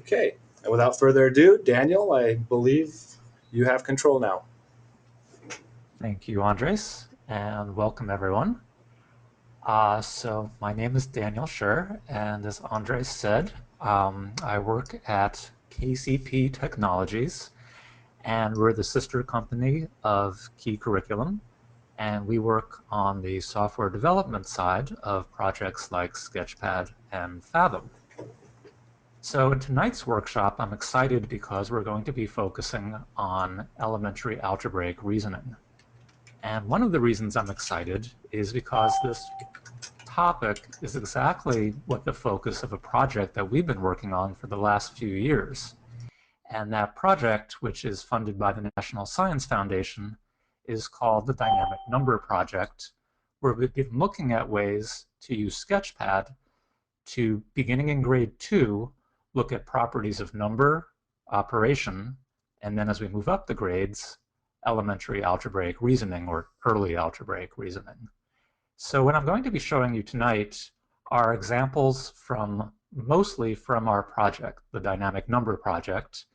Okay, and without further ado, Daniel, I believe you have control now. Thank you, Andres, and welcome everyone. So my name is Daniel Schur, and as Andres said, I work at KCP Technologies, and we're the sister company of Key Curriculum, and we work on the software development side of projects like Sketchpad and Fathom. So in tonight's workshop, I'm excited because we're going to be focusing on elementary algebraic reasoning. And one of the reasons I'm excited is because this topic is exactly what the focus of a project that we've been working on for the last few years. And that project, which is funded by the National Science Foundation, is called the Dynamic Number Project, where we've been looking at ways to use Sketchpad to, beginning in grade 2, look at properties of number, operation, and then as we move up the grades, elementary algebraic reasoning or early algebraic reasoning. So what I'm going to be showing you tonight are examples mostly from our project, the Dynamic Number Project,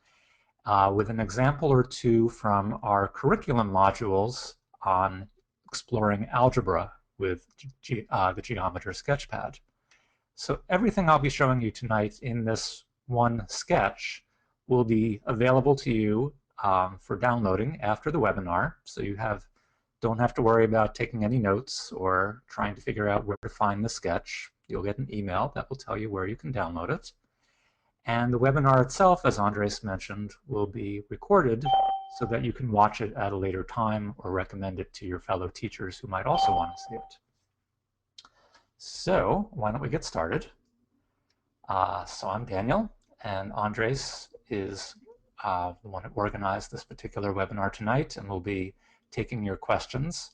with an example or two from our curriculum modules on exploring algebra with the Geometer Sketchpad. So everything I'll be showing you tonight in this one sketch will be available to you for downloading after the webinar, so you don't have to worry about taking any notes or trying to figure out where to find the sketch. You'll get an email that will tell you where you can download it. And the webinar itself, as Andres mentioned, will be recorded so that you can watch it at a later time or recommend it to your fellow teachers who might also want to see it. So why don't we get started? So I'm Daniel, and Andres is the one who organized this particular webinar tonight, and will be taking your questions.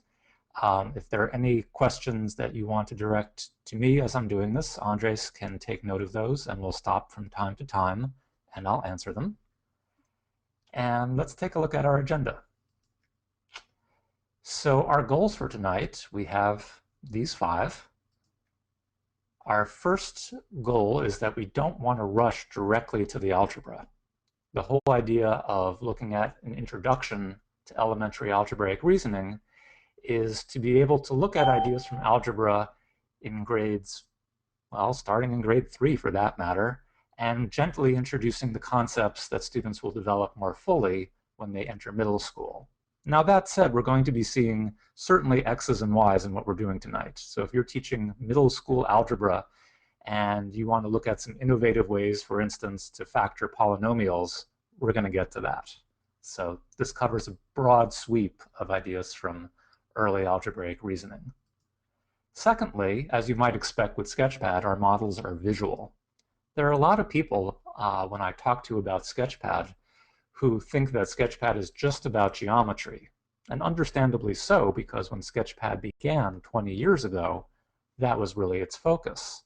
If there are any questions that you want to direct to me as I'm doing this, Andres can take note of those, and we'll stop from time to time, and I'll answer them. And let's take a look at our agenda. So our goals for tonight, we have these 5. Our first goal is that we don't want to rush directly to the algebra. The whole idea of looking at an introduction to elementary algebraic reasoning is to be able to look at ideas from algebra in grades, well, starting in grade 3 for that matter, and gently introducing the concepts that students will develop more fully when they enter middle school. Now that said, we're going to be seeing certainly X's and Y's in what we're doing tonight. So if you're teaching middle school algebra and you want to look at some innovative ways, for instance, to factor polynomials, we're going to get to that. So this covers a broad sweep of ideas from early algebraic reasoning. Secondly, as you might expect with Sketchpad, our models are visual. There are a lot of people, when I talk to about Sketchpad, who think that Sketchpad is just about geometry. And understandably so, because when Sketchpad began 20 years ago, that was really its focus.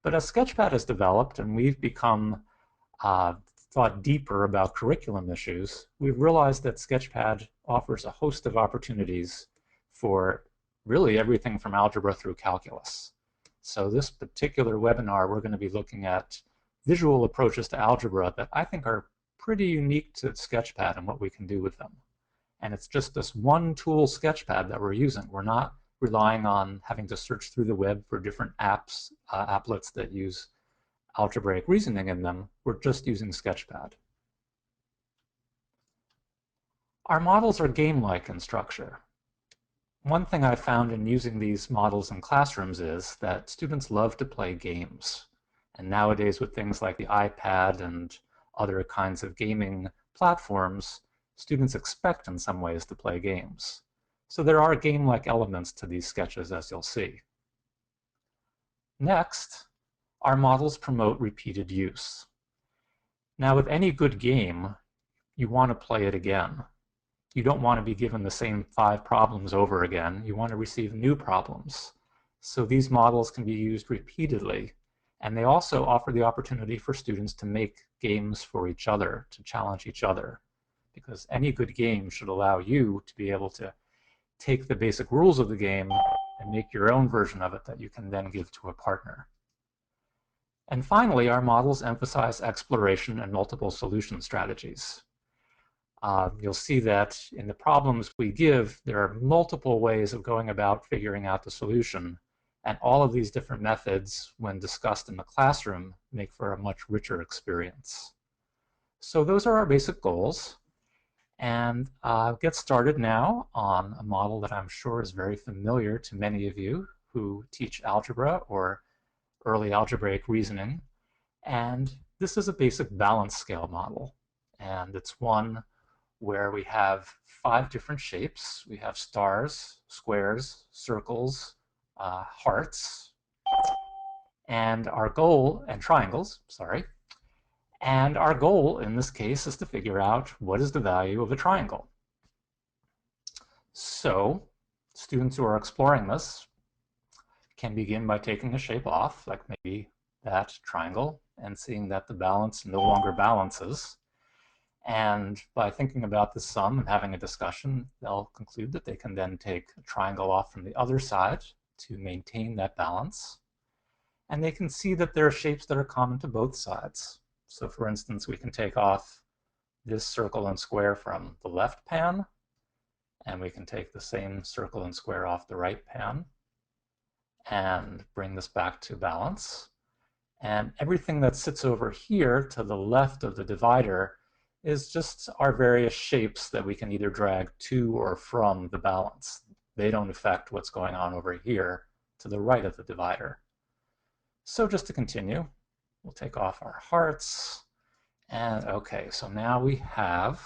But as Sketchpad has developed and we've become thought deeper about curriculum issues, we've realized that Sketchpad offers a host of opportunities for really everything from algebra through calculus. So this particular webinar, we're going to be looking at visual approaches to algebra that I think are pretty unique to Sketchpad and what we can do with them. And it's just this one tool, Sketchpad, that we're using. We're not relying on having to search through the web for different apps, applets that use algebraic reasoning in them. We're just using Sketchpad. Our models are game-like in structure. One thing I've found in using these models in classrooms is that students love to play games. And nowadays with things like the iPad and other kinds of gaming platforms, students expect in some ways to play games. So there are game-like elements to these sketches, as you'll see. Next, our models promote repeated use. Now with any good game, you want to play it again. You don't want to be given the same 5 problems over again. You want to receive new problems. So these models can be used repeatedly. And they also offer the opportunity for students to make games for each other, to challenge each other. Because any good game should allow you to be able to take the basic rules of the game and make your own version of it that you can then give to a partner. And finally, our models emphasize exploration and multiple solution strategies. You'll see that in the problems we give, there are multiple ways of going about figuring out the solution. And all of these different methods, when discussed in the classroom, make for a much richer experience. So those are our basic goals. And I'll get started now on a model that I'm sure is very familiar to many of you who teach algebra or early algebraic reasoning. And this is a basic balance scale model. And it's one where we have 5 different shapes. We have stars, squares, circles, hearts, and our goal, and triangles, sorry. And our goal in this case is to figure out what is the value of a triangle. So students who are exploring this can begin by taking a shape off, like maybe that triangle, and seeing that the balance no longer balances. And by thinking about the sum and having a discussion, they'll conclude that they can then take a triangle off from the other side to maintain that balance. And they can see that there are shapes that are common to both sides. So for instance, we can take off this circle and square from the left pan, and we can take the same circle and square off the right pan and bring this back to balance. And everything that sits over here to the left of the divider is just our various shapes that we can either drag to or from the balance. They don't affect what's going on over here to the right of the divider. So just to continue, we'll take off our hearts. And okay, so now we have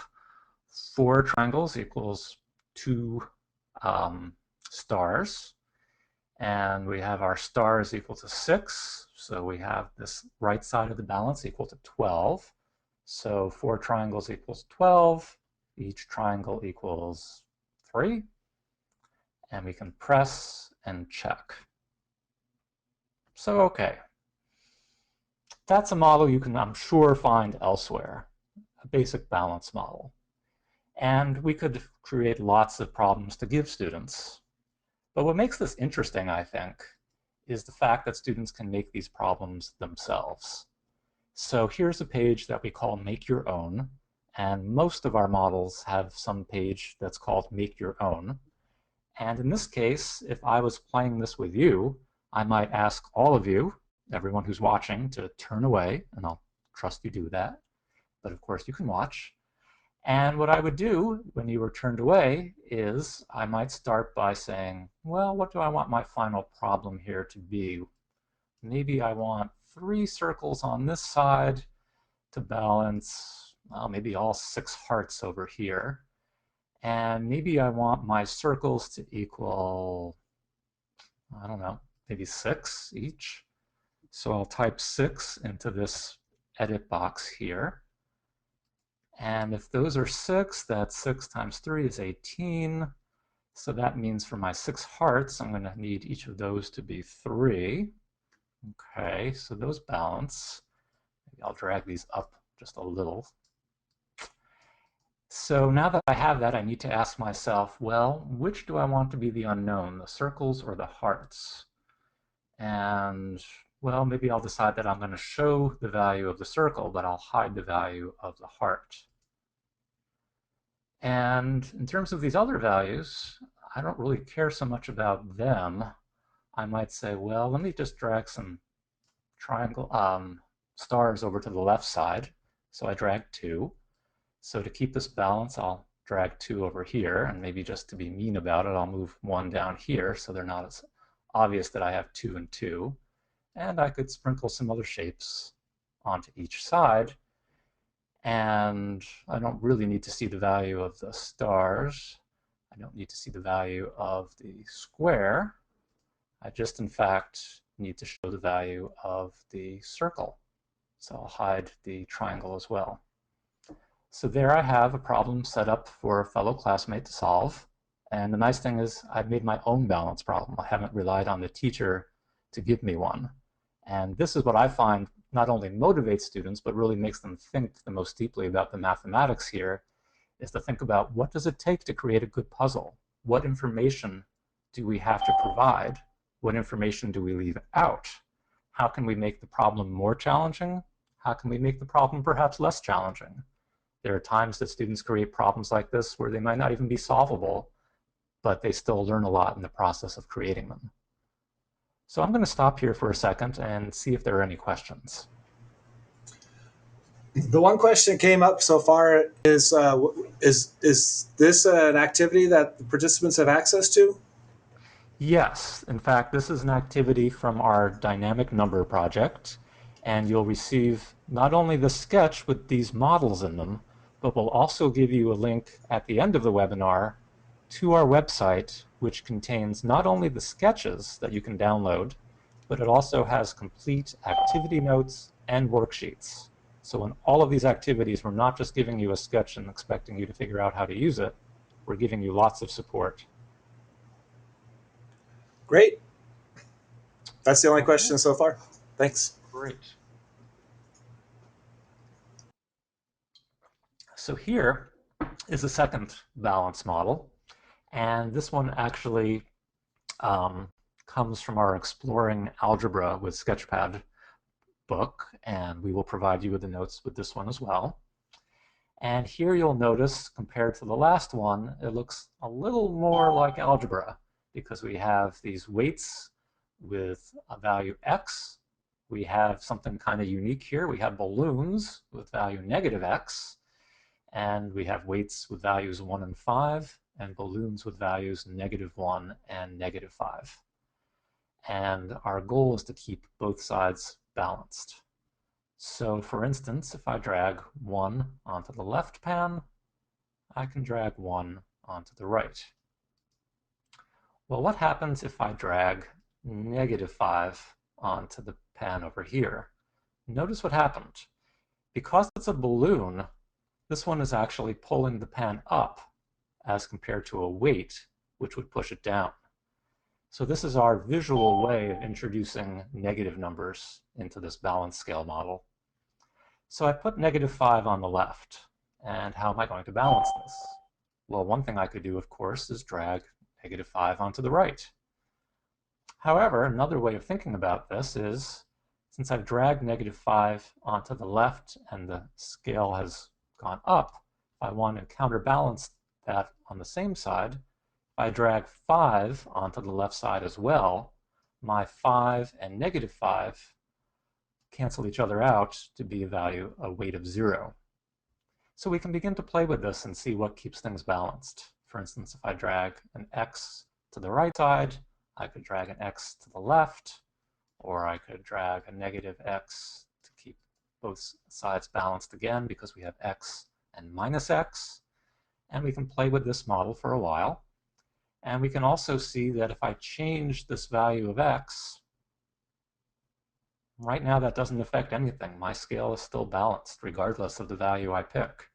4 triangles equals 2 stars. And we have our stars equal to 6. So we have this right side of the balance equal to 12. So 4 triangles equals 12. Each triangle equals 3. And we can press and check. So okay, that's a model you can, I'm sure, find elsewhere, a basic balance model. And we could create lots of problems to give students. But what makes this interesting, I think, is the fact that students can make these problems themselves. So here's a page that we call Make Your Own, and most of our models have some page that's called Make Your Own. And in this case, if I was playing this with you, I might ask all of you, everyone who's watching, to turn away, and I'll trust you do that. But of course you can watch. And what I would do when you were turned away is I might start by saying, well, what do I want my final problem here to be? Maybe I want 3 circles on this side to balance, well, maybe all 6 hearts over here. And maybe I want my circles to equal, I don't know, maybe 6 each. So I'll type 6 into this edit box here. And if those are 6, that's 6 times 3 is 18. So that means for my 6 hearts, I'm going to need each of those to be 3. Okay, so those balance. Maybe I'll drag these up just a little. So now that I have that, I need to ask myself, well, which do I want to be the unknown, the circles or the hearts? And, well, maybe I'll decide that I'm going to show the value of the circle, but I'll hide the value of the heart. And in terms of these other values, I don't really care so much about them. I might say, well, let me just drag some triangle stars over to the left side. So I drag 2. So to keep this balance, I'll drag 2 over here, and maybe just to be mean about it, I'll move 1 down here so they're not as obvious that I have 2 and 2. And I could sprinkle some other shapes onto each side. And I don't really need to see the value of the stars. I don't need to see the value of the square. I just, in fact, need to show the value of the circle. So I'll hide the triangle as well. So there I have a problem set up for a fellow classmate to solve. And the nice thing is I've made my own balance problem. I haven't relied on the teacher to give me one. And this is what I find not only motivates students, but really makes them think the most deeply about the mathematics here, is to think about what does it take to create a good puzzle? What information do we have to provide? What information do we leave out? How can we make the problem more challenging? How can we make the problem perhaps less challenging? There are times that students create problems like this where they might not even be solvable, but they still learn a lot in the process of creating them. So I'm going to stop here for a second and see if there are any questions. The one question that came up so far is this an activity that the participants have access to? Yes, in fact, this is an activity from our dynamic number project, and you'll receive not only the sketch with these models in them, but we'll also give you a link at the end of the webinar to our website, which contains not only the sketches that you can download, but it also has complete activity notes and worksheets. So in all of these activities, we're not just giving you a sketch and expecting you to figure out how to use it. We're giving you lots of support. Great. That's the only Okay, question so far. Thanks. great. So here is the second balance model, and this one actually um, comes from our Exploring Algebra with Sketchpad book, and we will provide you with the notes with this one as well. And here you'll notice, compared to the last one, it looks a little more like algebra because we have these weights with a value x. We have something kind of unique here. We have balloons with value negative x, and we have weights with values 1 and 5, and balloons with values -1 and -5. And our goal is to keep both sides balanced. So for instance, if I drag 1 onto the left pan, I can drag 1 onto the right. Well, what happens if I drag -5 onto the pan over here? Notice what happened. Because it's a balloon, this one is actually pulling the pan up as compared to a weight, which would push it down. So this is our visual way of introducing negative numbers into this balance scale model. So I put -5 on the left. And how am I going to balance this? Well, one thing I could do, of course, is drag -5 onto the right. However, another way of thinking about this is, since I've dragged -5 onto the left and the scale has gone up, if I want to counterbalance that on the same side, if I drag 5 onto the left side as well, my 5 and -5 cancel each other out to be a weight of 0. So we can begin to play with this and see what keeps things balanced. For instance, if I drag an x to the right side, I could drag an x to the left, or I could drag a -x to keep both sides balanced again because we have x and -x. And we can play with this model for a while. And we can also see that if I change this value of x, right now that doesn't affect anything. My scale is still balanced regardless of the value I pick.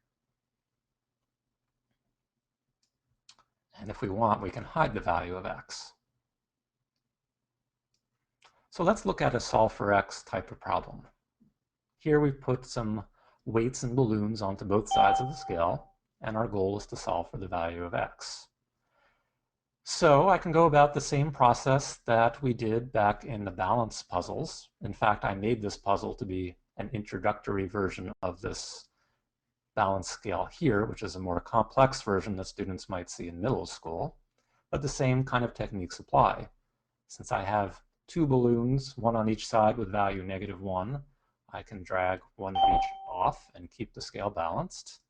And if we want, we can hide the value of x. So let's look at a solve for x type of problem. Here we've put some weights and balloons onto both sides of the scale, and our goal is to solve for the value of x. So I can go about the same process that we did back in the balance puzzles. In fact, I made this puzzle to be an introductory version of this balance scale here, which is a more complex version that students might see in middle school. But the same kind of techniques apply. Since I have two balloons, one on each side with value -1, I can drag one of each off and keep the scale balanced.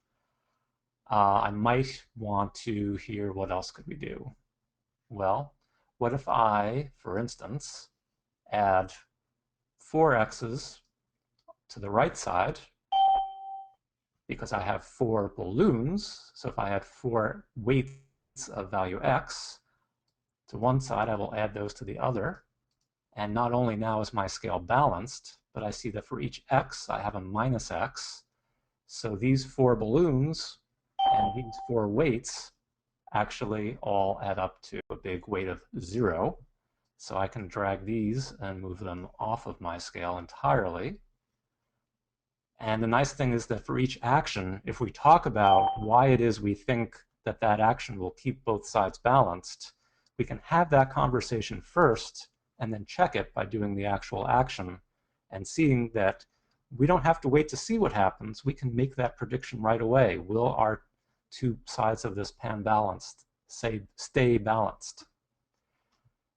I might want to hear what else could we do? Well, what if I, for instance, add 4 x's to the right side because I have 4 balloons. So if I had 4 weights of value x to one side, I will add those to the other. And not only now is my scale balanced, but I see that for each x, I have a -x. So these 4 balloons and these 4 weights actually all add up to a big weight of 0. So I can drag these and move them off of my scale entirely. And the nice thing is that for each action, if we talk about why it is we think that that action will keep both sides balanced, we can have that conversation first and then check it by doing the actual action and seeing that we don't have to wait to see what happens. We can make that prediction right away. Will our two sides of this pan balanced stay balanced?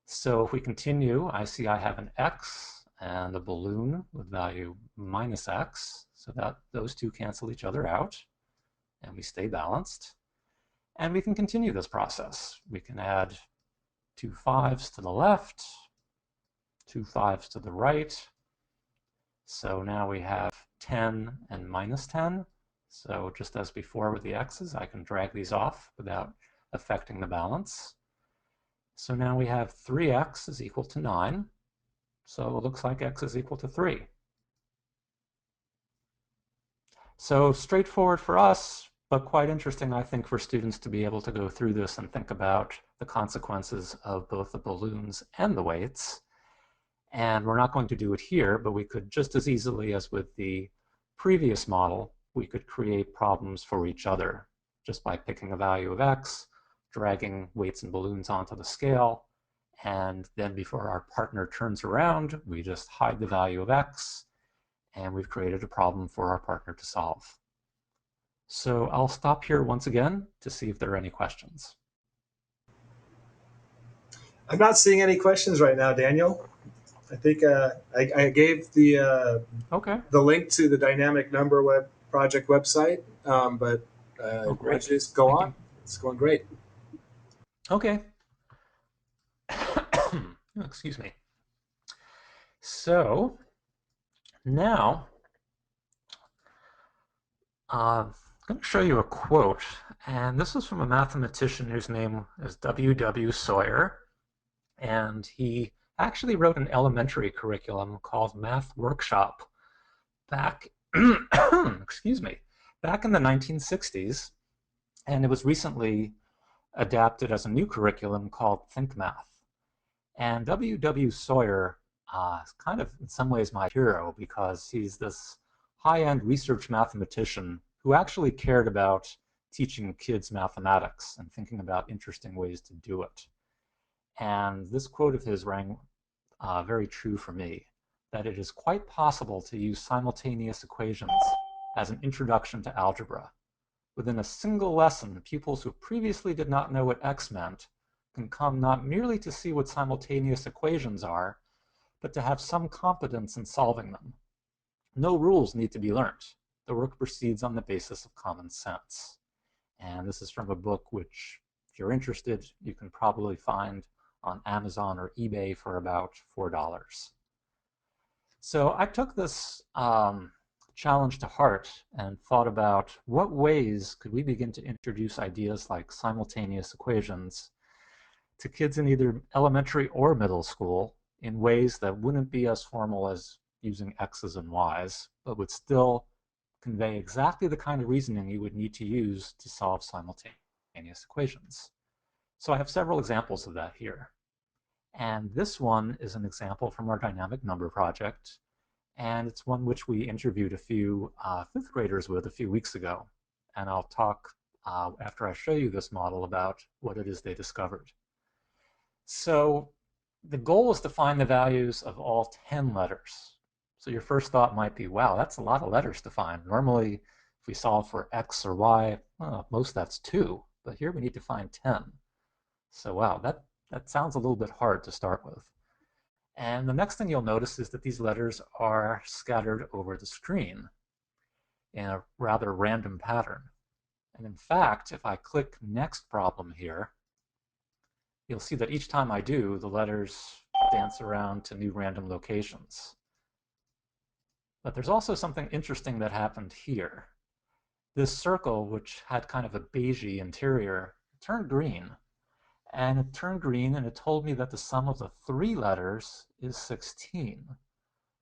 So if we continue, I see I have an x and a balloon with value minus x, so that those two cancel each other out, and we stay balanced. And we can continue this process. We can add two fives to the left, two fives to the right. So now we have 10 and minus 10. So just as before with the x's, I can drag these off without affecting the balance. So now we have 3x is equal to 9. So it looks like x is equal to 3. So straightforward for us, but quite interesting, I think, for students to be able to go through this and think about the consequences of both the balloons and the weights. And we're not going to do it here, but we could just as easily as with the previous model, we could create problems for each other just by picking a value of x, dragging weights and balloons onto the scale, and then before our partner turns around, we just hide the value of x, and we've created a problem for our partner to solve. So I'll stop here once again to see if there are any questions. I'm not seeing any questions right now, Daniel. I think I gave Okay. the link to the dynamic number web project website, but Oh, why don't great. you just go Thank on? you. It's going great. Okay. Excuse me. So now I'm going to show you a quote, and this is from a mathematician whose name is W.W. Sawyer, and he actually wrote an elementary curriculum called Math Workshop back, excuse me, back in the 1960s, and it was recently adapted as a new curriculum called Think Math. And W.W. Sawyer is kind of, in some ways, my hero because he's this high-end research mathematician who actually cared about teaching kids mathematics and thinking about interesting ways to do it. And this quote of his rang very true for me, that it is quite possible to use simultaneous equations as an introduction to algebra. Within a single lesson, pupils who previously did not know what x meant can come not merely to see what simultaneous equations are, but to have some competence in solving them. No rules need to be learnt. The work proceeds on the basis of common sense. And this is from a book which, if you're interested, you can probably find on Amazon or eBay for about $4. So I took this challenge to heart and thought about what ways could we begin to introduce ideas like simultaneous equations to kids in either elementary or middle school in ways that wouldn't be as formal as using x's and y's, but would still convey exactly the kind of reasoning you would need to use to solve simultaneous equations. So I have several examples of that here. And this one is an example from our dynamic number project, and it's one which we interviewed a few fifth graders with a few weeks ago. And I'll talk after I show you this model about what it is they discovered. So the goal is to find the values of all 10 letters. So your first thought might be, wow, that's a lot of letters to find. Normally, if we solve for x or y, well, most that's 2. But here we need to find 10. So wow, that sounds a little bit hard to start with. And the next thing you'll notice is that these letters are scattered over the screen in a rather random pattern. And in fact, if I click Next Problem here, you'll see that each time I do, the letters dance around to new random locations. But there's also something interesting that happened here. This circle, which had kind of a beigey interior, turned green. And it turned green and it told me that the sum of the 3 letters is 16.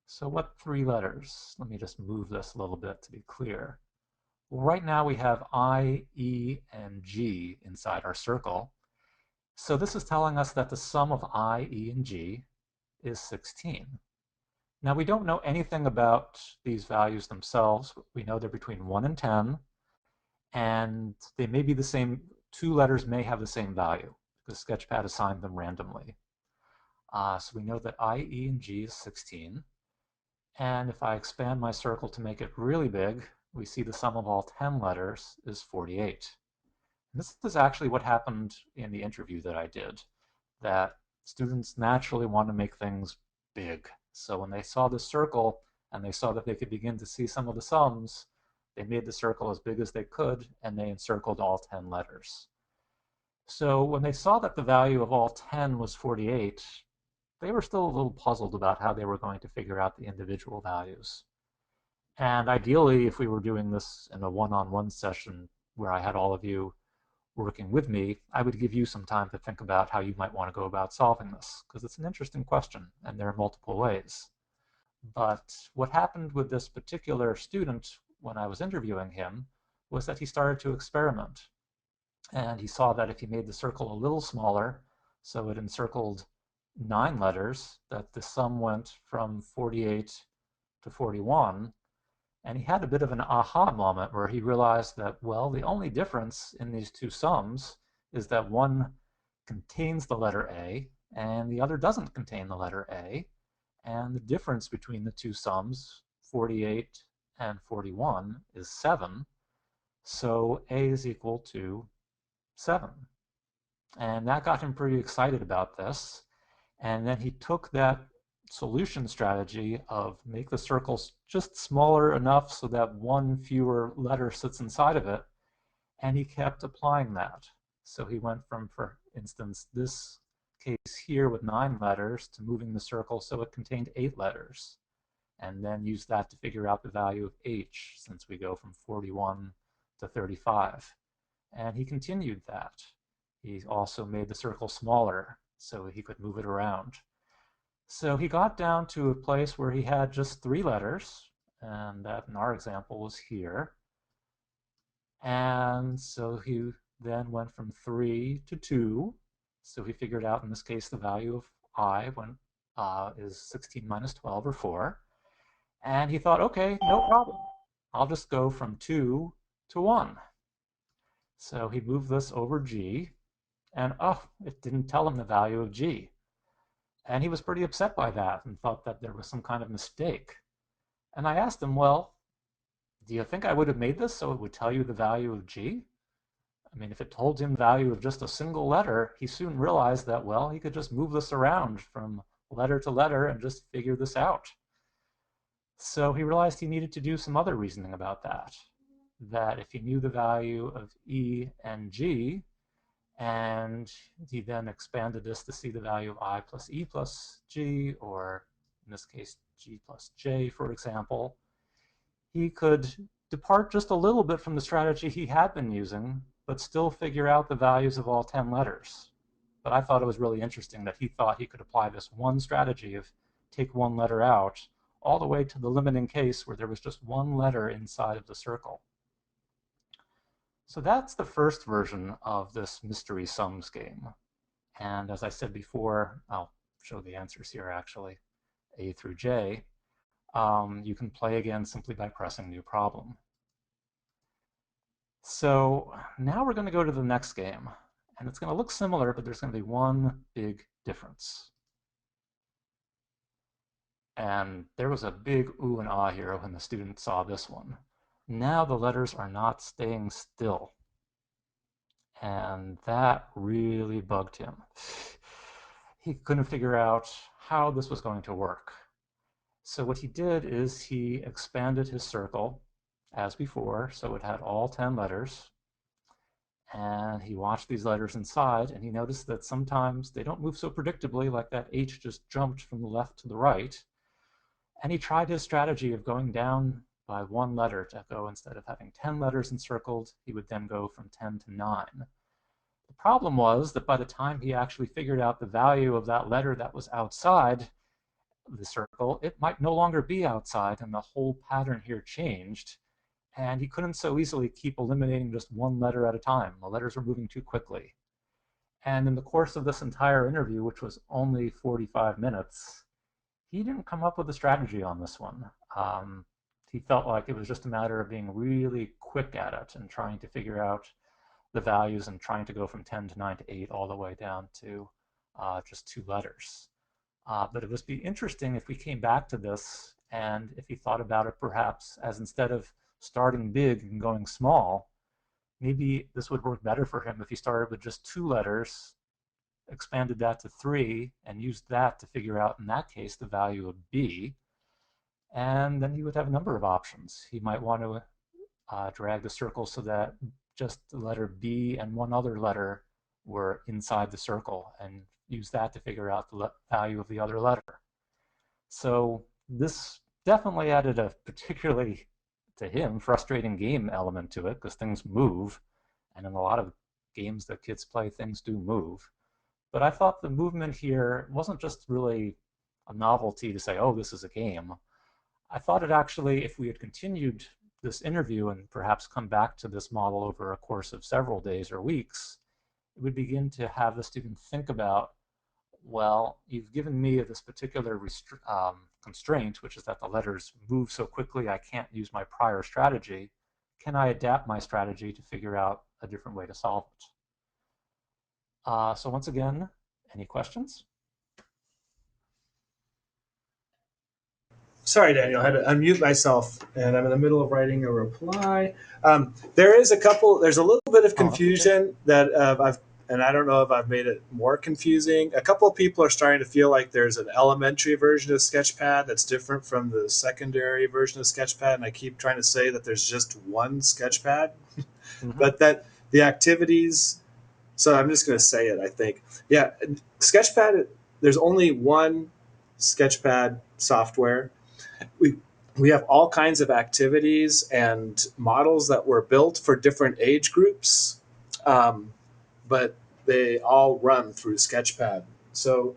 So what 3 letters? Let me just move this a little bit to be clear. Well, right now we have I, E, and G inside our circle. So this is telling us that the sum of I, E, and G is 16. Now we don't know anything about these values themselves. We know they're between 1 and 10, and they may be the same, 2 letters may have the same value because Sketchpad assigned them randomly. So we know that I, E, and G is 16. And if I expand my circle to make it really big, we see the sum of all 10 letters is 48. And this is actually what happened in the interview that I did, that students naturally want to make things big. So when they saw the circle and they saw that they could begin to see some of the sums, they made the circle as big as they could and they encircled all 10 letters. So when they saw that the value of all 10 was 48, they were still a little puzzled about how they were going to figure out the individual values. And ideally, if we were doing this in a one-on-one session where I had all of you working with me, I would give you some time to think about how you might want to go about solving this, because it's an interesting question, and there are multiple ways. But what happened with this particular student when I was interviewing him was that he started to experiment. And he saw that if he made the circle a little smaller, so it encircled 9 letters, that the sum went from 48 to 41. And he had a bit of an aha moment where he realized that, well, the only difference in these two sums is that one contains the letter A and the other doesn't contain the letter A. And the difference between the two sums, 48 and 41, is 7. So A is equal to 7. And that got him pretty excited about this. And then he took that solution strategy of make the circles just smaller enough so that one fewer letter sits inside of it, and he kept applying that. So he went from, for instance, this case here with 9 letters to moving the circle so it contained 8 letters, and then used that to figure out the value of h, since we go from 41 to 35. And he continued that. He also made the circle smaller so he could move it around. So he got down to a place where he had just 3 letters, and that in our example was here. And so he then went from 3 to 2. So he figured out in this case the value of I is 16 minus 12, or 4. And he thought, okay, no problem. I'll just go from 2 to 1. So he moved this over G, and oh, it didn't tell him the value of G. And he was pretty upset by that and thought that there was some kind of mistake. And I asked him, well, do you think I would have made this so it would tell you the value of G? I mean, if it told him the value of just a single letter, he soon realized that, well, he could just move this around from letter to letter and just figure this out. So he realized he needed to do some other reasoning about that. That if he knew the value of E and G, and he then expanded this to see the value of I plus E plus G, or in this case, G plus J, for example, he could depart just a little bit from the strategy he had been using, but still figure out the values of all 10 letters. But I thought it was really interesting that he thought he could apply this one strategy of take one letter out all the way to the limiting case where there was just one letter inside of the circle. So that's the first version of this mystery sums game. And as I said before, I'll show the answers here actually, A through J. You can play again simply by pressing new problem. So now we're going to go to the next game. And it's going to look similar, but there's going to be one big difference. And there was a big ooh and ah here when the student saw this one. Now the letters are not staying still. And that really bugged him. He couldn't figure out how this was going to work. So what he did is he expanded his circle as before, so it had all 10 letters. And he watched these letters inside, and he noticed that sometimes they don't move so predictably, like that H just jumped from the left to the right. And he tried his strategy of going down by one letter to go, instead of having 10 letters encircled, he would then go from 10 to 9. The problem was that by the time he actually figured out the value of that letter that was outside the circle, it might no longer be outside, and the whole pattern here changed. And he couldn't so easily keep eliminating just one letter at a time. The letters were moving too quickly. And in the course of this entire interview, which was only 45 minutes, he didn't come up with a strategy on this one. He felt like it was just a matter of being really quick at it and trying to figure out the values and trying to go from 10 to 9 to 8 all the way down to just 2 letters. But it would be interesting if we came back to this and if he thought about it perhaps as instead of starting big and going small, maybe this would work better for him if he started with just 2 letters, expanded that to 3, and used that to figure out, in that case, the value of B. And then he would have a number of options. He might want to drag the circle so that just the letter B and one other letter were inside the circle, and use that to figure out the value of the other letter. So this definitely added a particularly, to him, frustrating game element to it because things move, and in a lot of games that kids play, things do move. But I thought the movement here wasn't just really a novelty to say, oh, this is a game. I thought it actually, if we had continued this interview and perhaps come back to this model over a course of several days or weeks, it would begin to have the student think about, well, you've given me this particular constraint, which is that the letters move so quickly I can't use my prior strategy. Can I adapt my strategy to figure out a different way to solve it? So once again, any questions? Sorry, Daniel, I had to unmute myself, and I'm in the middle of writing a reply. There's a little bit of Oh, that's okay. confusion that and I don't know if I've made it more confusing. A couple of people are starting to feel like there's an elementary version of Sketchpad that's different from the secondary version of Sketchpad, and I keep trying to say that there's just one Sketchpad, Mm-hmm. but that the activities. So I'm just going to say it. I think, yeah, Sketchpad. There's only one Sketchpad software. We have all kinds of activities and models that were built for different age groups, but they all run through Sketchpad. So,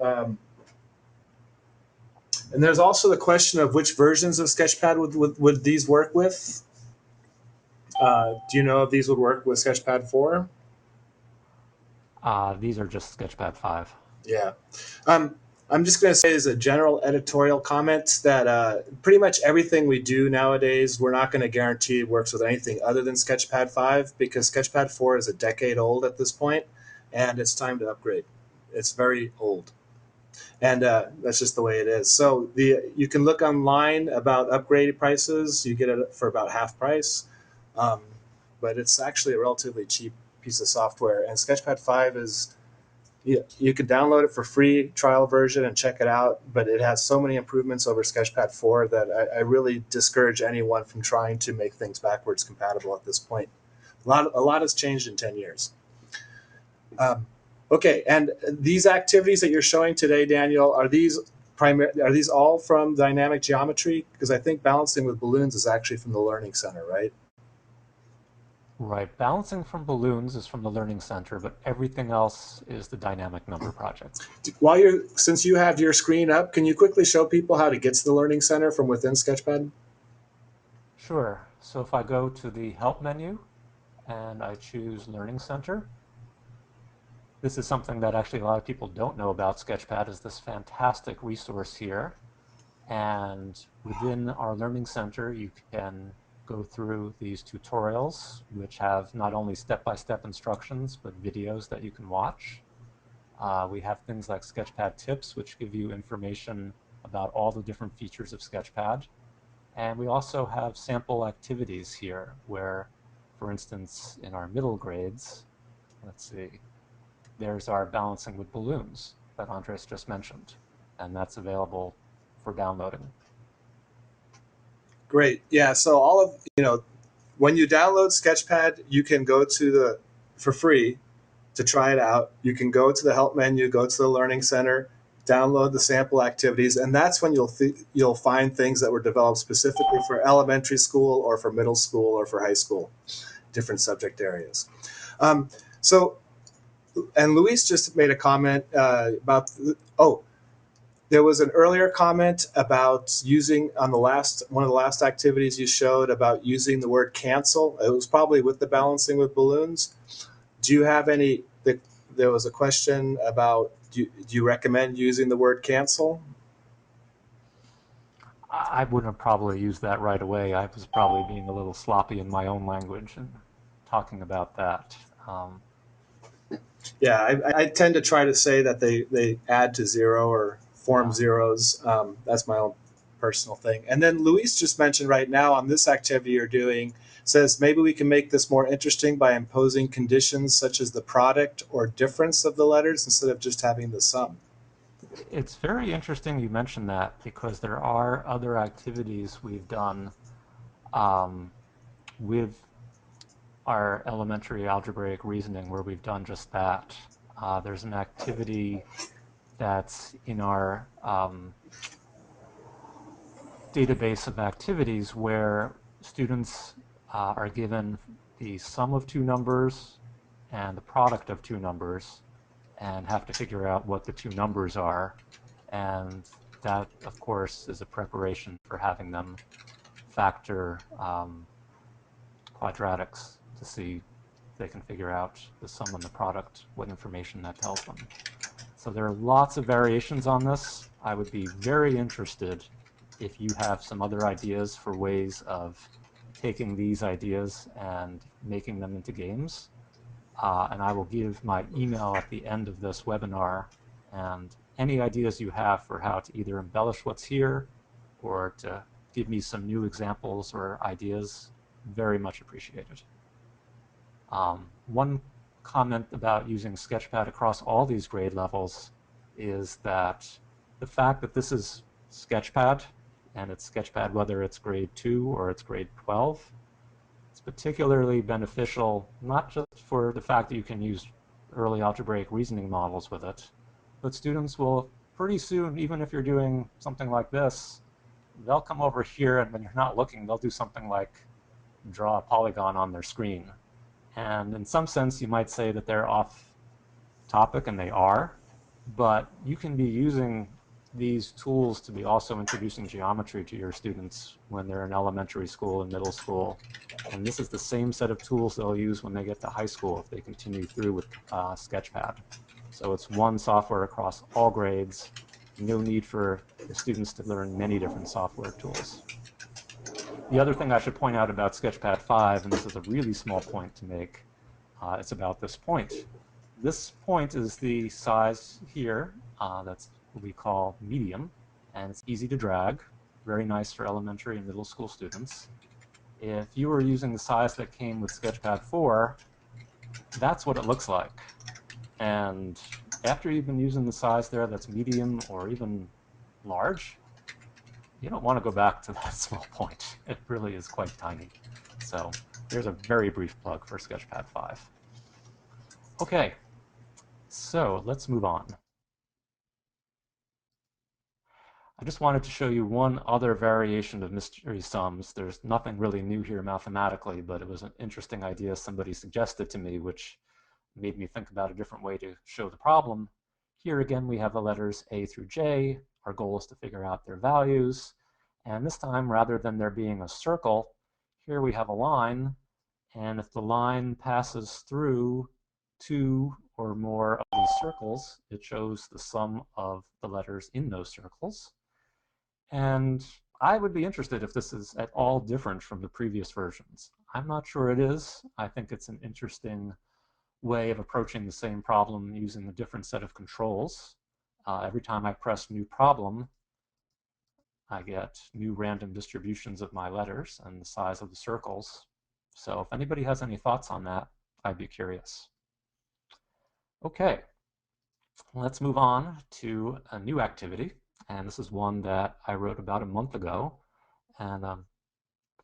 and there's also the question of which versions of Sketchpad would these work with? Do you know if these would work with Sketchpad 4? These are just Sketchpad 5. Yeah. Um, I'm just going to say as a general editorial comment that pretty much everything we do nowadays, we're not going to guarantee it works with anything other than Sketchpad 5 because Sketchpad 4 is a decade old at this point and it's time to upgrade. It's very old. And that's just the way it is. So you can look online about upgrade prices. You get it for about half price, um, but it's actually a relatively cheap piece of software. And Sketchpad 5 is you can download it for free trial version and check it out, but it has so many improvements over Sketchpad 4 that I really discourage anyone from trying to make things backwards compatible at this point. A lot has changed in 10 years. Um, okay, and these activities that you're showing today, Daniel, are these all from dynamic geometry? Because I think balancing with balloons is actually from the Learning Center, right? Right. Balancing from balloons is from the Learning Center, but everything else is the dynamic number project. Since you have your screen up, can you quickly show people how to get to the Learning Center from within Sketchpad? Sure. So if I go to the Help menu and I choose Learning Center, this is something that actually a lot of people don't know about Sketchpad is this fantastic resource here. And within our Learning Center, you can go through these tutorials, which have not only step-by-step instructions, but videos that you can watch. We have things like Sketchpad tips, which give you information about all the different features of Sketchpad. And we also have sample activities here where, for instance, in our middle grades, let's see, there's our balancing with balloons that Andres just mentioned, and that's available for downloading. Great. Yeah. So all of when you download Sketchpad, you can go to the for free to try it out. You can go to the help menu, go to the Learning Center, download the sample activities, and that's when you'll find things that were developed specifically for elementary school or for middle school or for high school, different subject areas. So, and Luis just made a comment about oh, there was an earlier comment about using on the last one of the last activities you showed about using the word cancel. It was probably with the balancing with balloons. Do you have any? There was a question about do you recommend using the word cancel? I wouldn't have probably used that right away. I was probably being a little sloppy in my own language and talking about that. Yeah, I tend to try to say that they add to 0 or form Yeah, zeros. That's my own personal thing. And then Luis just mentioned right now on this activity you're doing says maybe we can make this more interesting by imposing conditions such as the product or difference of the letters instead of just having the sum. it's very interesting you mentioned that because there are other activities we've done um, with our elementary algebraic reasoning where we've done just that. There's an activity that's in our database of activities where students are given the sum of two numbers and the product of two numbers and have to figure out what the two numbers are. And that, of course, is a preparation for having them factor quadratics to see if they can figure out the sum and the product, what information that tells them. So there are lots of variations on this. I would be very interested if you have some other ideas for ways of taking these ideas and making them into games. And I will give my email at the end of this webinar. And any ideas you have for how to either embellish what's here or to give me some new examples or ideas, very much appreciated. One comment about using Sketchpad across all these grade levels is that the fact that this is Sketchpad, and it's Sketchpad whether it's grade 2 or it's grade 12, it's particularly beneficial not just for the fact that you can use early algebraic reasoning models with it, but students will pretty soon, even if you're doing something like this, they'll come over here and when you're not looking, they'll do something like draw a polygon on their screen. And in some sense, you might say that they're off topic, and they are, but you can be using these tools to be also introducing geometry to your students when they're in elementary school and middle school. And this is the same set of tools they'll use when they get to high school if they continue through with Sketchpad. So it's one software across all grades, no need for the students to learn many different software tools. The other thing I should point out about Sketchpad 5, and this is a really small point to make, it's about this point. This point is the size here. That's what we call medium, and it's easy to drag. Very nice for elementary and middle school students. If you were using the size that came with Sketchpad 4, that's what it looks like. And after you've been using the size there that's medium or even large, you don't want to go back to that small point. It really is quite tiny. So there's a very brief plug for Sketchpad 5. Okay, so let's move on. I just wanted to show you one other variation of mystery sums. There's nothing really new here mathematically, but it was an interesting idea somebody suggested to me, which made me think about a different way to show the problem. Here again, we have the letters A through J. Our goal is to figure out their values. And this time, rather than there being a circle, here we have a line. And if the line passes through two or more of these circles, it shows the sum of the letters in those circles. And I would be interested if this is at all different from the previous versions. I'm not sure it is. I think it's an interesting way of approaching the same problem using a different set of controls. Every time I press new problem, I get new random distributions of my letters and the size of the circles. So if anybody has any thoughts on that, I'd be curious. Okay, let's move on to a new activity. And this is one that I wrote about a month ago. And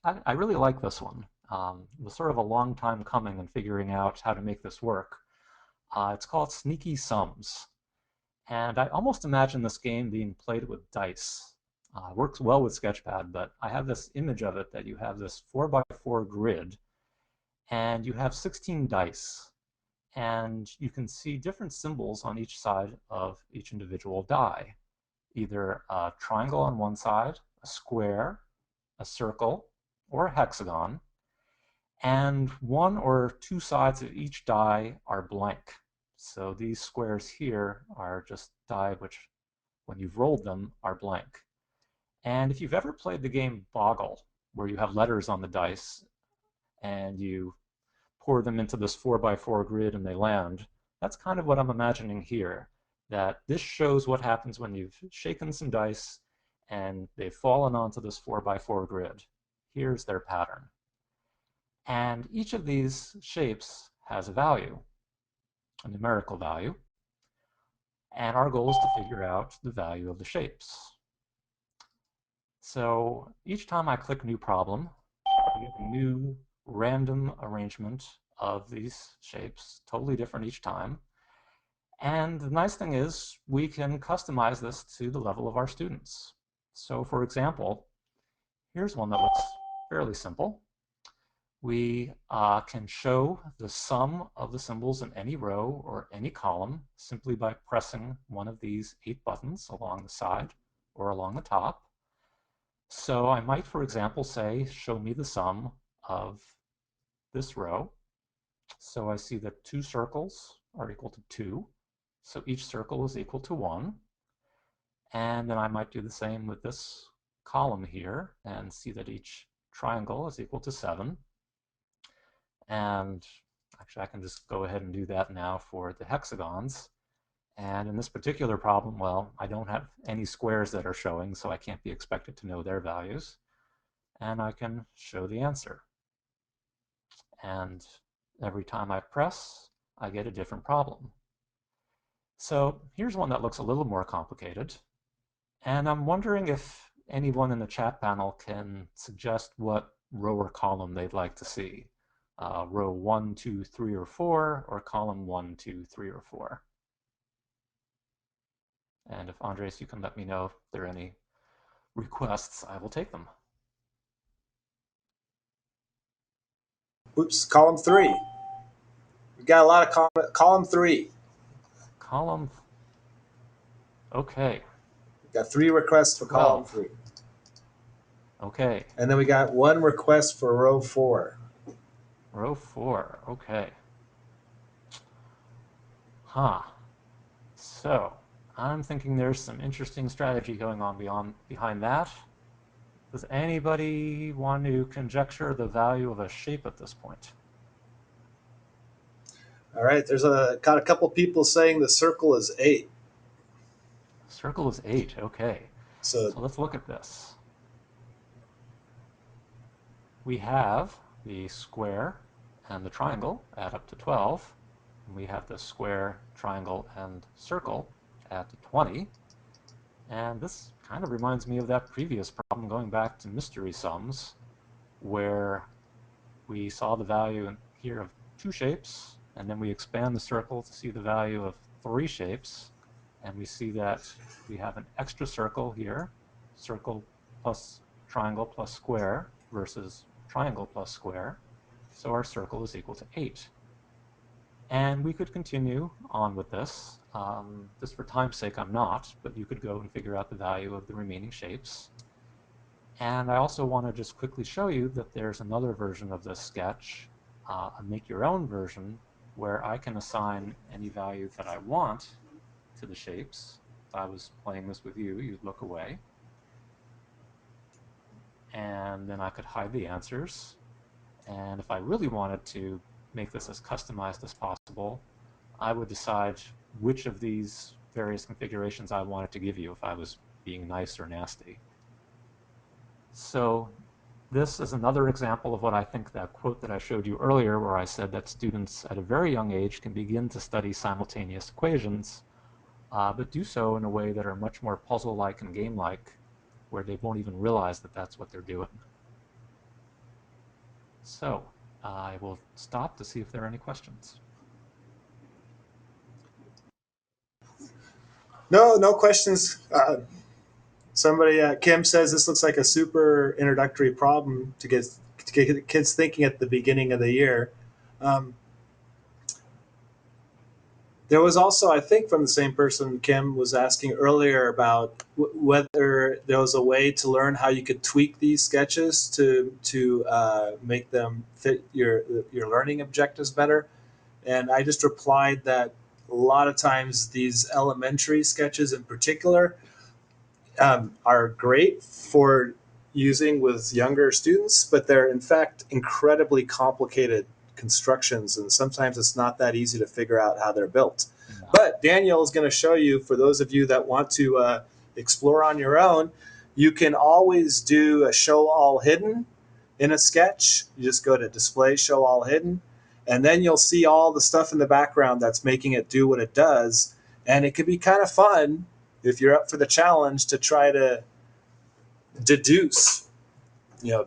I really like this one. It was sort of a long time coming in figuring out how to make this work. It's called Sneaky Sums. And I almost imagine this game being played with dice. It works well with Sketchpad, but I have this image of it that you have this 4x4 grid, and you have 16 dice. And you can see different symbols on each side of each individual die. Either a triangle on one side, a square, a circle, or a hexagon. And one or two sides of each die are blank. So these squares here are just die which, when you've rolled them, are blank. And if you've ever played the game Boggle, where you have letters on the dice and you pour them into this 4x4 grid and they land, that's kind of what I'm imagining here. that this shows what happens when you've shaken some dice and they've fallen onto this 4x4 grid. Here's their pattern. And each of these shapes has a value, a numerical value, and our goal is to figure out the value of the shapes. So each time I click New Problem, I get a new random arrangement of these shapes, totally different each time. And the nice thing is we can customize this to the level of our students. So for example, here's one that looks fairly simple. We can show the sum of the symbols in any row or any column simply by pressing one of these 8 buttons along the side or along the top. So I might, for example, say, show me the sum of this row. So I see that 2 circles are equal to 2. So each circle is equal to 1. And then I might do the same with this column here and see that each triangle is equal to 7. And actually, I can just go ahead and do that now for the hexagons. And in this particular problem, well, I don't have any squares that are showing, so I can't be expected to know their values. And I can show the answer. And every time I press, I get a different problem. So here's one that looks a little more complicated. And I'm wondering if anyone in the chat panel can suggest what row or column they'd like to see. Row 1, 2, 3, or 4, or column 1, 2, 3, or 4. And if Andres, you can let me know if there are any requests, I will take them. Oops, column 3. We got a lot of column 3. Column, okay. We got 3 requests for column 12. 3. Okay. And then we got 1 request for row 4. Row 4, okay. Huh. So, I'm thinking there's some interesting strategy going on behind that. Does anybody want to conjecture the value of a shape at this point? All right, got a couple people saying the circle is 8. Circle is 8, okay. So So let's look at this. We have the square and the triangle add up to 12. And we have the square, triangle, and circle add to 20. And this kind of reminds me of that previous problem going back to mystery sums, where we saw the value here of 2 shapes, and then we expand the circle to see the value of 3 shapes, and we see that we have an extra circle here, circle plus triangle plus square versus triangle plus square, so our circle is equal to 8. And we could continue on with this. Just for time's sake, I'm not, but you could go and figure out the value of the remaining shapes. And I also want to just quickly show you that there's another version of this sketch, a make your own version, where I can assign any value that I want to the shapes. If I was playing this with you, you'd look away. And then I could hide the answers. And if I really wanted to make this as customized as possible, I would decide which of these various configurations I wanted to give you if I was being nice or nasty. So this is another example of what I think that quote that I showed you earlier, where I said that students at a very young age can begin to study simultaneous equations, but do so in a way that are much more puzzle-like and game-like, where they won't even realize that that's what they're doing. So I will stop to see if there are any questions. no questions. Somebody, Kim says this looks like a super introductory problem to get kids thinking at the beginning of the year. Um, there was also, I think, from the same person, Kim was asking earlier about whether there was a way to learn how you could tweak these sketches to make them fit your learning objectives better. And I just replied that a lot of times these elementary sketches in particular are great for using with younger students, but they're in fact incredibly complicated constructions, and sometimes it's not that easy to figure out how they're built. Yeah. But Daniel is going to show you, for those of you that want to explore on your own, you can always do a show all hidden in a sketch. You just go to display show all hidden, and then you'll see all the stuff in the background that's making it do what it does. And it can be kind of fun if you're up for the challenge to try to deduce,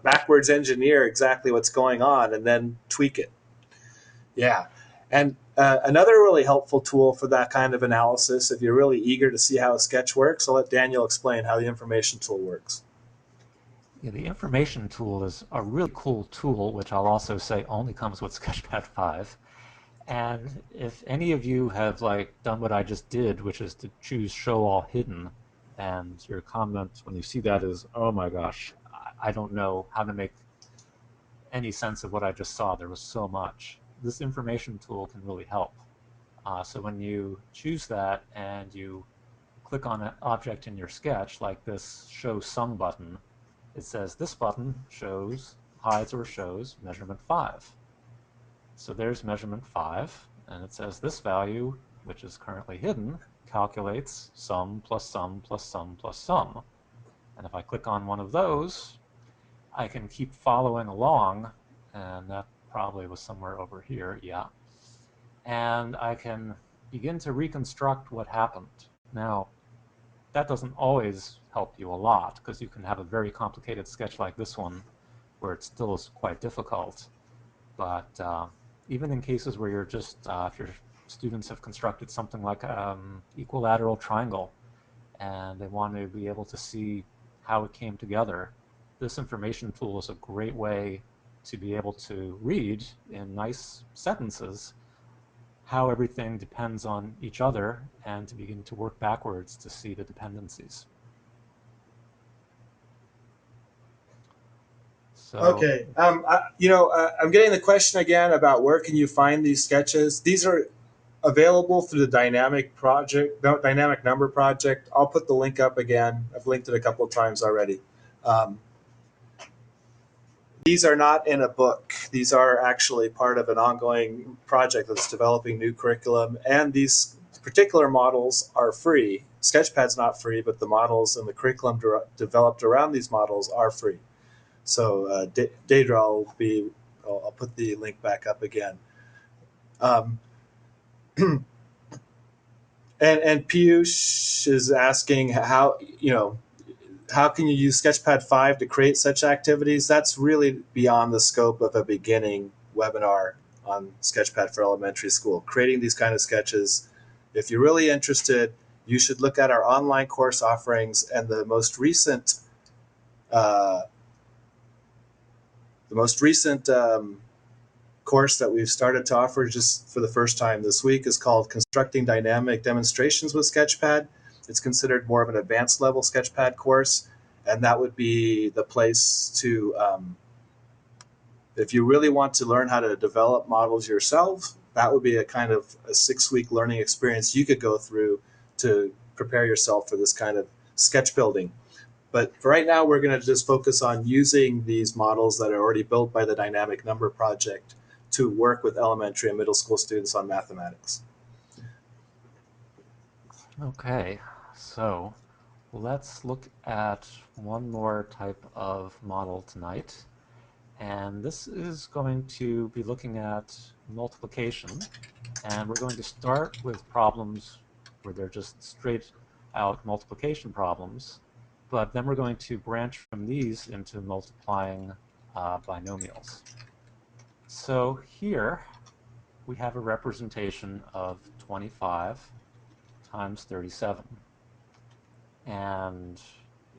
backwards engineer exactly what's going on and then tweak it. Yeah. And another really helpful tool for that kind of analysis, if you're really eager to see how a sketch works, I'll let Daniel explain how the information tool works. Yeah, the information tool is a really cool tool, which I'll also say only comes with Sketchpad 5. And if any of you have done what I just did, which is to choose show all hidden, and your comment when you see that is, oh my gosh, I don't know how to make any sense of what I just saw. There was so much. This information tool can really help. So when you choose that and you click on an object in your sketch, like this show sum button, it says this button hides or shows measurement 5. So there's measurement 5, and it says this value, which is currently hidden, calculates sum plus sum plus sum plus sum. And if I click on one of those, I can keep following along, and that probably was somewhere over here, yeah. And I can begin to reconstruct what happened. Now, that doesn't always help you a lot, because you can have a very complicated sketch like this one, where it still is quite difficult. But even in cases where you're just, if your students have constructed something like equilateral triangle, and they want to be able to see how it came together, this information tool is a great way to be able to read in nice sentences how everything depends on each other and to begin to work backwards to see the dependencies. So, Okay. I'm getting the question again about where can you find these sketches. These are available through the dynamic number project. I'll put the link up again. I've linked it a couple of times already. Um, these are not in a book. These are actually part of an ongoing project that's developing new curriculum. And these particular models are free. Sketchpad's not free, but the models and the curriculum developed around these models are free. So Daedra I'll put the link back up again. Um, and Piyush is asking how can you use Sketchpad 5 to create such activities? That's really beyond the scope of a beginning webinar on Sketchpad for elementary school. Creating these kind of sketches, if you're really interested, you should look at our online course offerings, and uh, the most recent course that we've started to offer just for the first time this week is called Constructing Dynamic Demonstrations with Sketchpad. It's considered more of an advanced level Sketchpad course, and that would be the place to, if you really want to learn how to develop models yourself, that would be a kind of a 6-week learning experience you could go through to prepare yourself for this kind of sketch building. But for right now, we're going to just focus on using these models that are already built by the Dynamic Number Project to work with elementary and middle school students on mathematics. okay, so let's look at one more type of model tonight. And this is going to be looking at multiplication. And we're going to start with problems where they're just straight out multiplication problems. But then we're going to branch from these into multiplying binomials. So here we have a representation of 25 times 37. And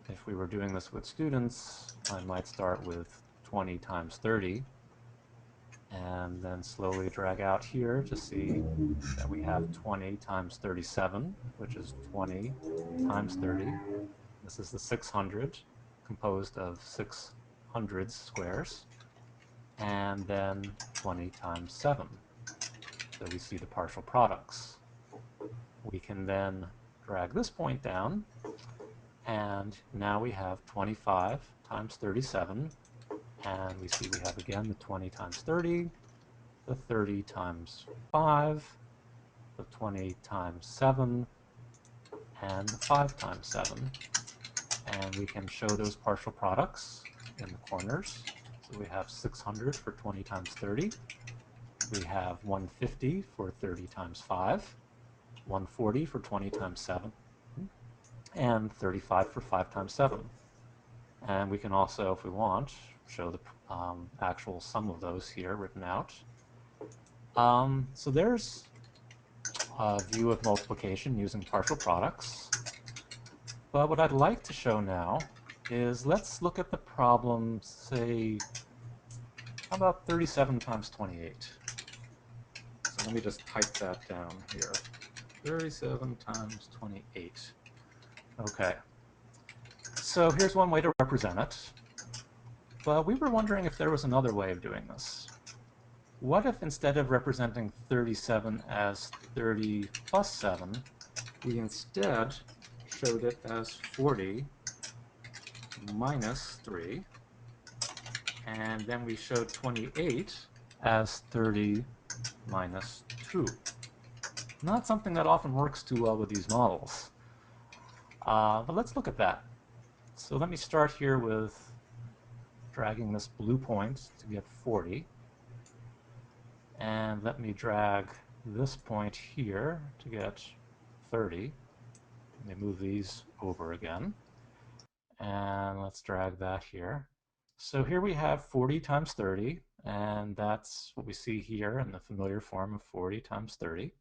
if we were doing this with students, I might start with 20 times 30 and then slowly drag out here to see that we have 20 times 37, which is 20 times 30. This is the 600, composed of 600 squares, and then 20 times 7. So we see the partial products. We can then drag this point down, and now we have 25 times 37, and we see we have again the 20 times 30, the 30 times 5, the 20 times 7, and the 5 times 7. And we can show those partial products in the corners. So we have 600 for 20 times 30. We have 150 for 30 times 5, 140 for 20 times 7, and 35 for 5 times 7. And we can also, if we want, show the actual sum of those here written out. So there's a view of multiplication using partial products. But what I'd like to show now is let's look at the problem, say, how about 37 times 28? So let me just type that down here. 37 times 28. Okay, so here's one way to represent it. But we were wondering if there was another way of doing this. What if instead of representing 37 as 30 plus 7, we instead showed it as 40 minus 3, and then we showed 28 as 30 minus 2. Not something that often works too well with these models. But let's look at that. So let me start here with dragging this blue point to get 40. And let me drag this point here to get 30. Let me move these over again. And let's drag that here. So here we have 40 times 30, and that's what we see here in the familiar form of 40 times 30.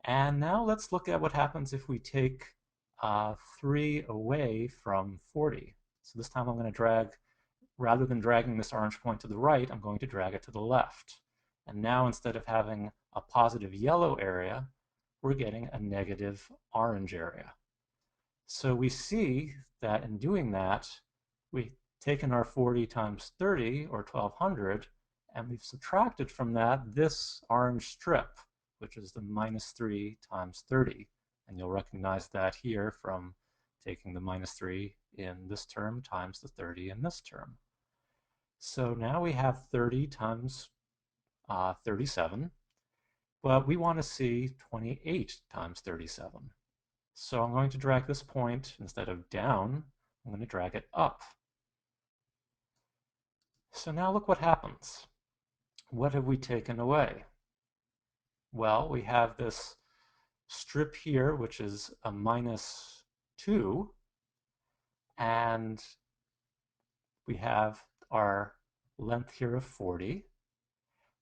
And now let's look at what happens if we take 3 away from 40. So this time I'm going to drag, rather than dragging this orange point to the right, I'm going to drag it to the left. And now instead of having a positive yellow area, we're getting a negative orange area. So we see that in doing that, we've taken our 40 times 30, or 1200, and we've subtracted from that this orange strip, which is the minus 3 times 30. And you'll recognize that here from taking the minus 3 in this term times the 30 in this term. So now we have 30 times 37, but we want to see 28 times 37. So I'm going to drag this point, instead of down, I'm going to drag it up. So now look what happens. What have we taken away? Well, we have this strip here, which is a minus 2, and we have our length here of 40.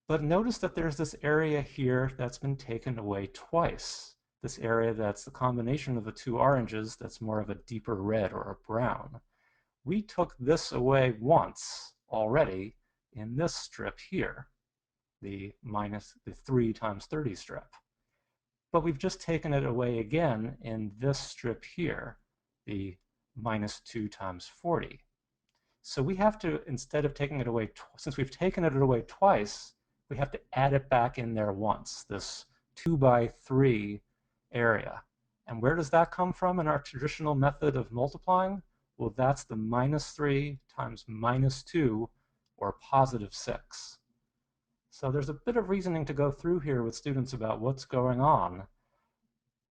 But notice that there's this area here that's been taken away twice. This area that's the combination of the two oranges that's more of a deeper red or a brown. We took this away once already in this strip here, the 3 times 30 strip. But we've just taken it away again in this strip here, the minus 2 times 40. So we have to, instead of taking it away, since we've taken it away twice, we have to add it back in there once, this 2 by 3 area. And where does that come from in our traditional method of multiplying? Well, that's the minus 3 times minus 2, or positive 6. So there's a bit of reasoning to go through here with students about what's going on.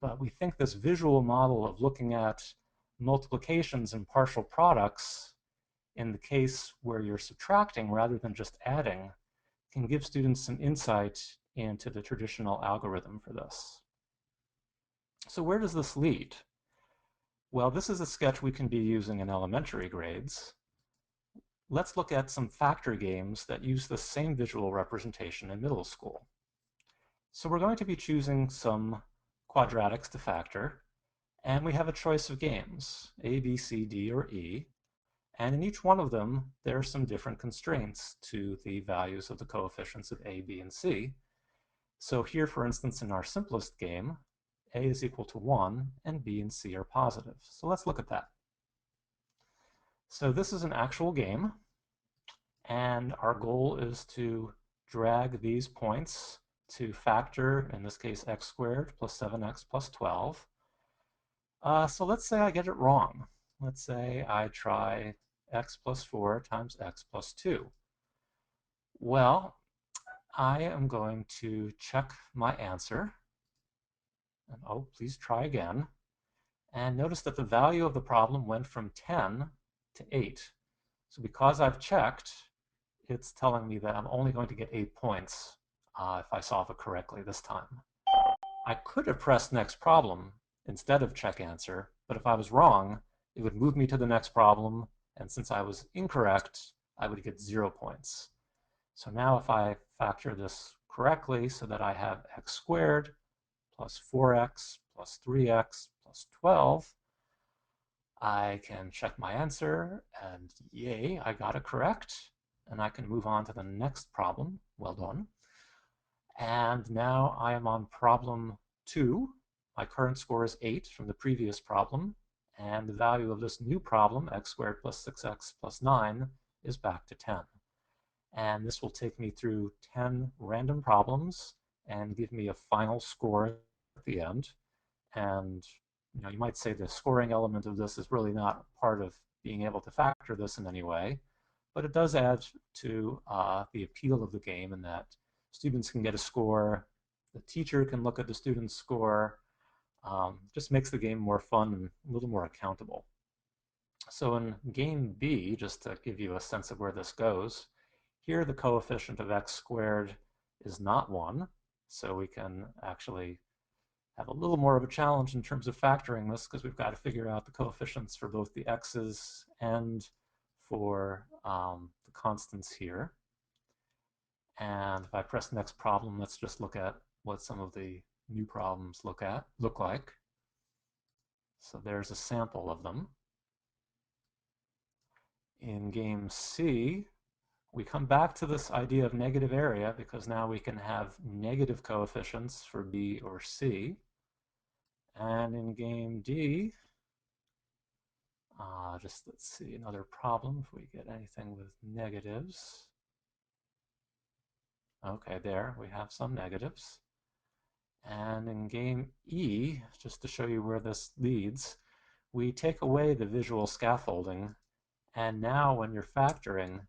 But we think this visual model of looking at multiplications and partial products in the case where you're subtracting rather than just adding can give students some insight into the traditional algorithm for this. So where does this lead? Well, this is a sketch we can be using in elementary grades. Let's look at some factor games that use the same visual representation in middle school. So we're going to be choosing some quadratics to factor, and we have a choice of games, A, B, C, D, or E. And in each one of them, there are some different constraints to the values of the coefficients of A, B, and C. So here, for instance, in our simplest game, A is equal to 1, and B and C are positive. So let's look at that. So this is an actual game, and our goal is to drag these points to factor, in this case, x squared plus 7x plus 12. So let's say I get it wrong. Let's say I try x plus 4 times x plus 2. Well, I am going to check my answer. And oh, please try again. And notice that the value of the problem went from 10 to 8. So because I've checked, it's telling me that I'm only going to get 8 points if I solve it correctly this time. I could have pressed next problem instead of check answer, but if I was wrong, it would move me to the next problem, and since I was incorrect, I would get 0 points. So now if I factor this correctly so that I have x squared plus 4x plus 3x plus 12, I can check my answer, and yay, I got it correct. And I can move on to the next problem. Well done. And now I am on problem 2. My current score is 8 from the previous problem, and the value of this new problem, x squared plus 6x plus 9, is back to 10. And this will take me through 10 random problems and give me a final score at the end. And you might say the scoring element of this is really not part of being able to factor this in any way, but it does add to the appeal of the game in that students can get a score, the teacher can look at the student's score, just makes the game more fun and a little more accountable. So in game B, just to give you a sense of where this goes, here the coefficient of x squared is not 1, so we can actually have a little more of a challenge in terms of factoring this because we've got to figure out the coefficients for both the x's and for the constants here. And if I press next problem, let's just look at what some of the new problems look like. So there's a sample of them. In game C, we come back to this idea of negative area because now we can have negative coefficients for B or C. And in game D, just let's see another problem if we get anything with negatives. Okay, there we have some negatives. And in game E, just to show you where this leads, we take away the visual scaffolding, and now when you're factoring,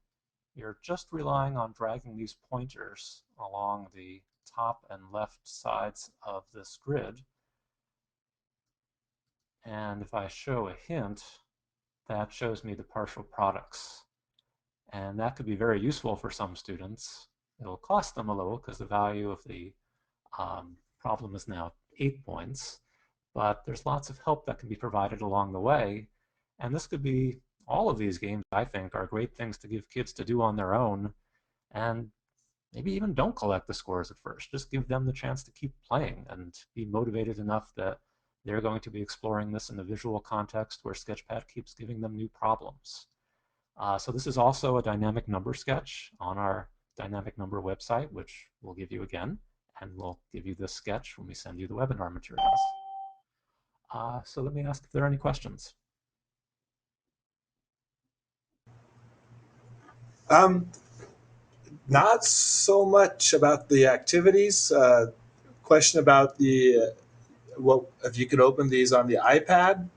you're just relying on dragging these pointers along the top and left sides of this grid. And if I show a hint, that shows me the partial products. And that could be very useful for some students. It'll cost them a little because the value of the problem is now 8 points, but there's lots of help that can be provided along the way. And this could be, all of these games, I think, are great things to give kids to do on their own, and maybe even don't collect the scores at first. Just give them the chance to keep playing and be motivated enough that they're going to be exploring this in a visual context where Sketchpad keeps giving them new problems. So this is also a dynamic number sketch on our dynamic number website, which we'll give you again, and we'll give you this sketch when we send you the webinar materials. So let me ask if there are any questions. Um, Not so much about the activities. Question about the what if you could open these on the iPad,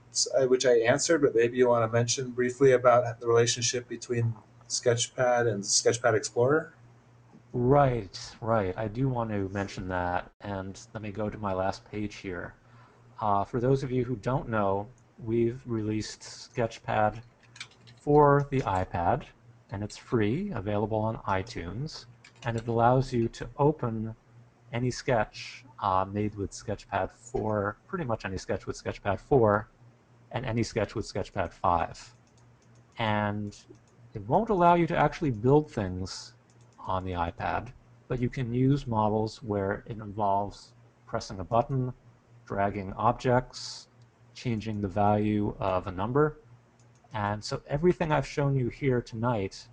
which I answered, but maybe you want to mention briefly about the relationship between Sketchpad and Sketchpad Explorer. Right, right. I do want to mention that, and let me go to my last page here. For those of you who don't know, we've released Sketchpad for the iPad, and it's free, available on iTunes, and it allows you to open any sketch made with Sketchpad 4, pretty much any sketch with Sketchpad 4, and any sketch with Sketchpad 5. And it won't allow you to actually build things on the iPad, but you can use models where it involves pressing a button, dragging objects, changing the value of a number. And so everything I've shown you here tonight,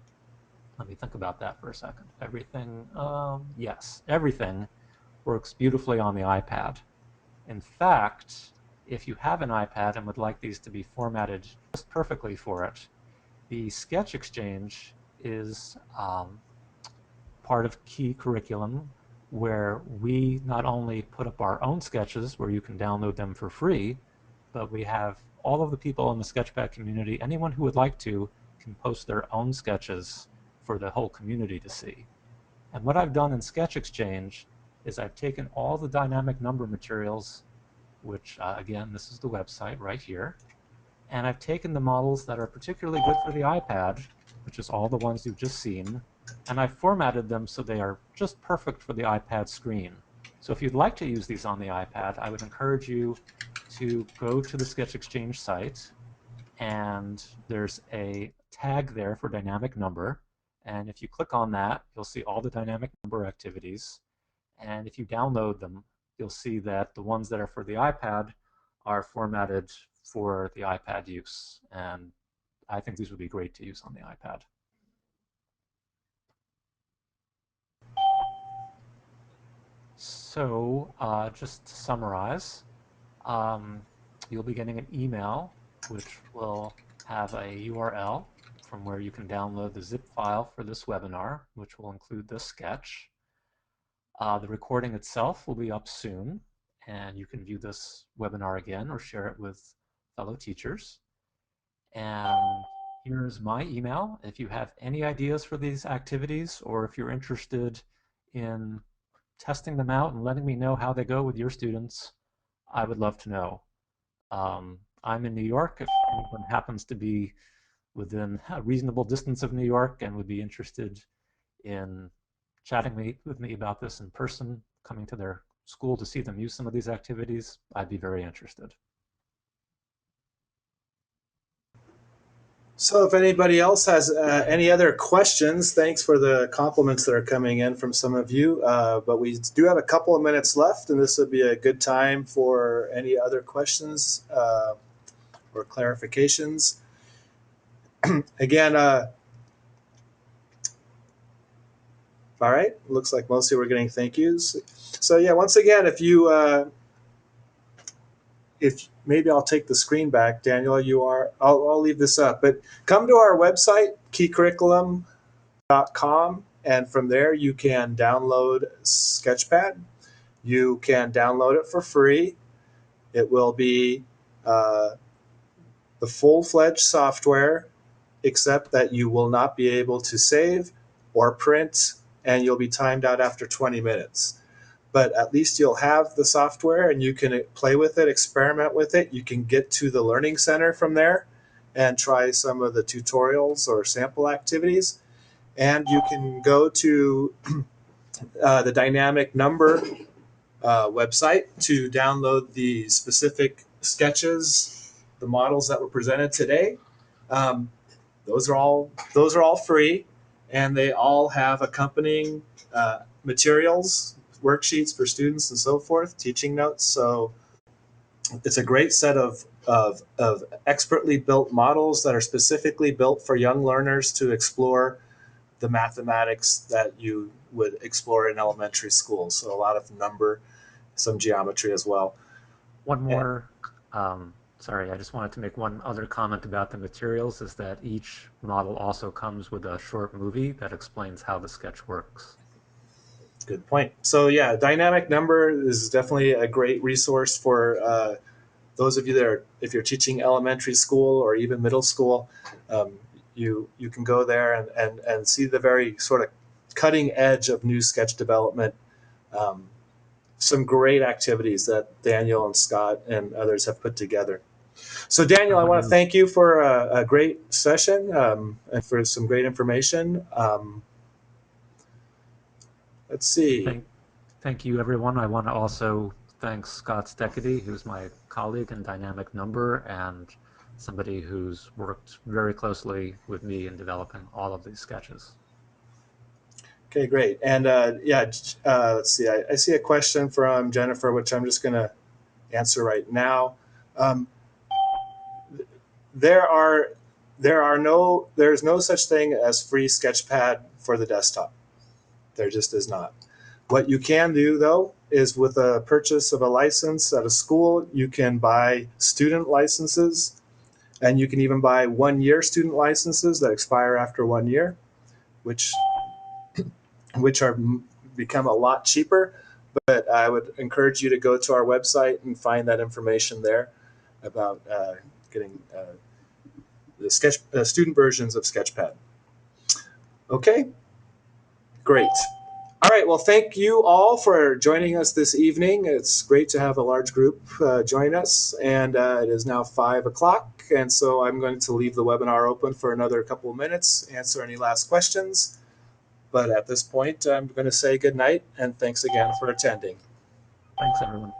let me think about that for a second. Everything, yes, everything works beautifully on the iPad. In fact, if you have an iPad and would like these to be formatted just perfectly for it, the Sketch Exchange is part of key curriculum where we not only put up our own sketches where you can download them for free, but we have all of the people in the Sketchpad community, anyone who would like to, can post their own sketches for the whole community to see. And what I've done in Sketch Exchange is I've taken all the dynamic number materials, which again, this is the website right here, and I've taken the models that are particularly good for the iPad, which is all the ones you've just seen, and I've formatted them so they are just perfect for the iPad screen. So if you'd like to use these on the iPad, I would encourage you to go to the Sketch Exchange site, and there's a tag there for dynamic number. And if you click on that, you'll see all the dynamic number activities. And if you download them, you'll see that the ones that are for the iPad are formatted for the iPad use. And I think these would be great to use on the iPad. So just to summarize, you'll be getting an email which will have a URL from where you can download the zip file for this webinar, which will include this sketch. The recording itself will be up soon, and you can view this webinar again or share it with fellow teachers. And here's my email. If you have any ideas for these activities, or if you're interested in testing them out and letting me know how they go with your students, I would love to know. I'm in New York. If anyone happens to be within a reasonable distance of New York and would be interested in chatting with me about this in person, coming to their school to see them use some of these activities, I'd be very interested. So if anybody else has any other questions, thanks for the compliments that are coming in from some of you. But we do have a couple of minutes left, and this would be a good time for any other questions or clarifications. Again, all right, looks like mostly we're getting thank yous. So yeah, once again, if maybe I'll take the screen back, Daniel, I'll leave this up, but come to our website, keycurriculum.com, and from there you can download Sketchpad. You can download it for free. It will be the full-fledged software, except that you will not be able to save or print, and you'll be timed out after 20 minutes. But at least you'll have the software and you can play with it, experiment with it. You can get to the Learning Center from there and try some of the tutorials or sample activities. And you can go to the dynamic number website to download the specific sketches, the models that were presented today. Um, those are all free, and they all have accompanying materials, worksheets for students, and so forth, teaching notes. So it's a great set of expertly built models that are specifically built for young learners to explore the mathematics that you would explore in elementary school. So a lot of number, some geometry as well. One more, sorry, I just wanted to make one other comment about the materials, is that each model also comes with a short movie that explains how the sketch works. Good point. So yeah, dynamic number is definitely a great resource for those of you that are, if you're teaching elementary school or even middle school, you can go there and see the very sort of cutting edge of new sketch development. Some great activities that Daniel and Scott and others have put together. So Daniel, I want to thank you for a great session and for some great information. Let's see. Thank you, everyone. I want to also thank Scott Steckedy, who's my colleague in Dynamic Number and somebody who's worked very closely with me in developing all of these sketches. Okay, great. And let's see. I see a question from Jennifer, which I'm just going to answer right now. There's no such thing as free Sketchpad for the desktop. There just is not. What you can do, though, is with a purchase of a license at a school, you can buy student licenses, and you can even buy 1-year student licenses that expire after 1 year, which are become a lot cheaper. But I would encourage you to go to our website and find that information there about getting the student versions of Sketchpad. Okay, great. All right. Well, thank you all for joining us this evening. It's great to have a large group join us, and it is now 5 o'clock. And so I'm going to leave the webinar open for another couple of minutes, answer any last questions. But at this point, I'm going to say good night and thanks again for attending. Thanks, everyone.